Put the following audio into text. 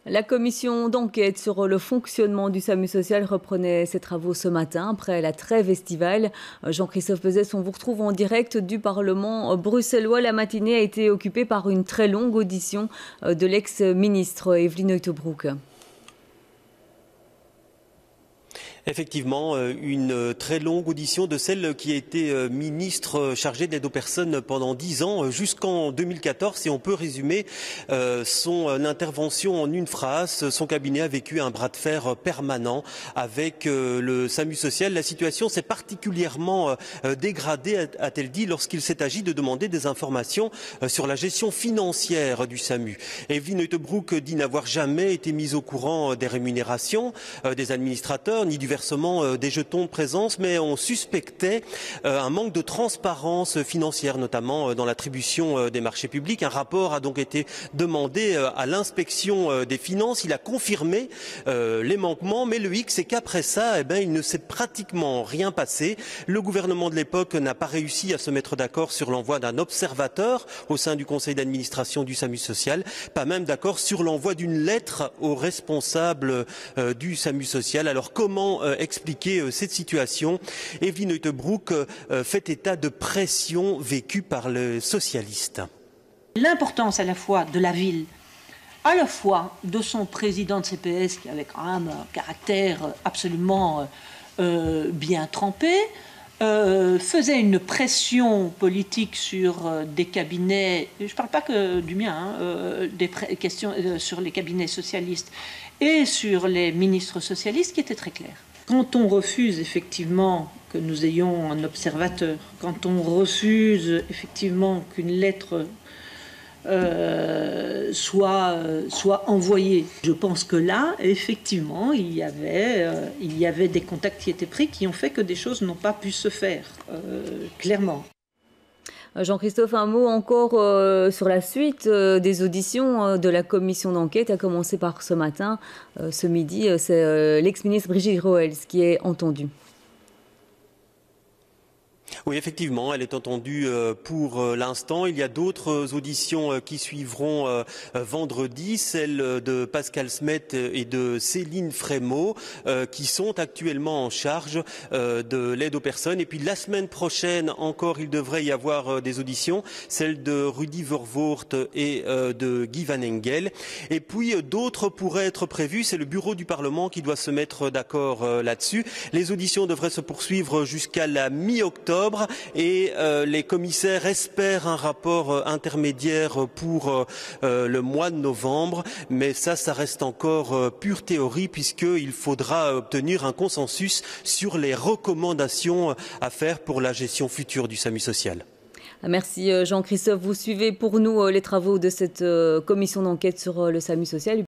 La commission d'enquête sur le fonctionnement du SAMU social reprenait ses travaux ce matin après la trêve estivale. Jean-Christophe Peuzès, on vous retrouve en direct du Parlement bruxellois. La matinée a été occupée par une très longue audition de l'ex-ministre Eveline Uyttebroeck. Effectivement, une très longue audition de celle qui a été ministre chargée de l'aide aux personnes pendant 10 ans, jusqu'en 2014. Et on peut résumer son intervention en une phrase. Son cabinet a vécu un bras de fer permanent avec le SAMU social. La situation s'est particulièrement dégradée, a-t-elle dit, lorsqu'il s'est agi de demander des informations sur la gestion financière du SAMU. Eveline Uyttebroeck dit n'avoir jamais été mise au courant des rémunérations des administrateurs, ni du versement des jetons de présence, mais on suspectait un manque de transparence financière, notamment dans l'attribution des marchés publics. Un rapport a donc été demandé à l'inspection des finances. Il a confirmé les manquements, mais le hic, c'est qu'après ça, il ne s'est pratiquement rien passé. Le gouvernement de l'époque n'a pas réussi à se mettre d'accord sur l'envoi d'un observateur au sein du conseil d'administration du SAMU social, pas même d'accord sur l'envoi d'une lettre aux responsables du SAMU social. Alors comment expliquer cette situation? Eveline Uyttebroeck fait état de pression vécue par les socialistes. L'importance à la fois de la ville, à la fois de son président de CPS qui avait quand même un caractère absolument bien trempé, faisait une pression politique sur des cabinets, je ne parle pas que du mien, des questions sur les cabinets socialistes et sur les ministres socialistes qui étaient très clairs. Quand on refuse effectivement que nous ayons un observateur, quand on refuse effectivement qu'une lettre soit envoyée, je pense que là, effectivement, il y avait des contacts qui étaient pris qui ont fait que des choses n'ont pas pu se faire, clairement. Jean-Christophe, un mot encore sur la suite des auditions de la commission d'enquête, à commencer par ce matin, ce midi. C'est l'ex-ministre Brigitte Roels qui est entendue. Oui, effectivement, elle est entendue pour l'instant. Il y a d'autres auditions qui suivront vendredi, celle de Pascal Smet et de Céline Frémaux, qui sont actuellement en charge de l'aide aux personnes. Et puis la semaine prochaine encore, il devrait y avoir des auditions, celle de Rudy Vervoort et de Guy Van Engel. Et puis d'autres pourraient être prévues. C'est le bureau du Parlement qui doit se mettre d'accord là-dessus. Les auditions devraient se poursuivre jusqu'à la mi-octobre. Et les commissaires espèrent un rapport intermédiaire pour le mois de novembre, mais ça reste encore pure théorie puisqu'il faudra obtenir un consensus sur les recommandations à faire pour la gestion future du SAMU social. Merci Jean-Christophe. Vous suivez pour nous les travaux de cette commission d'enquête sur le SAMU social.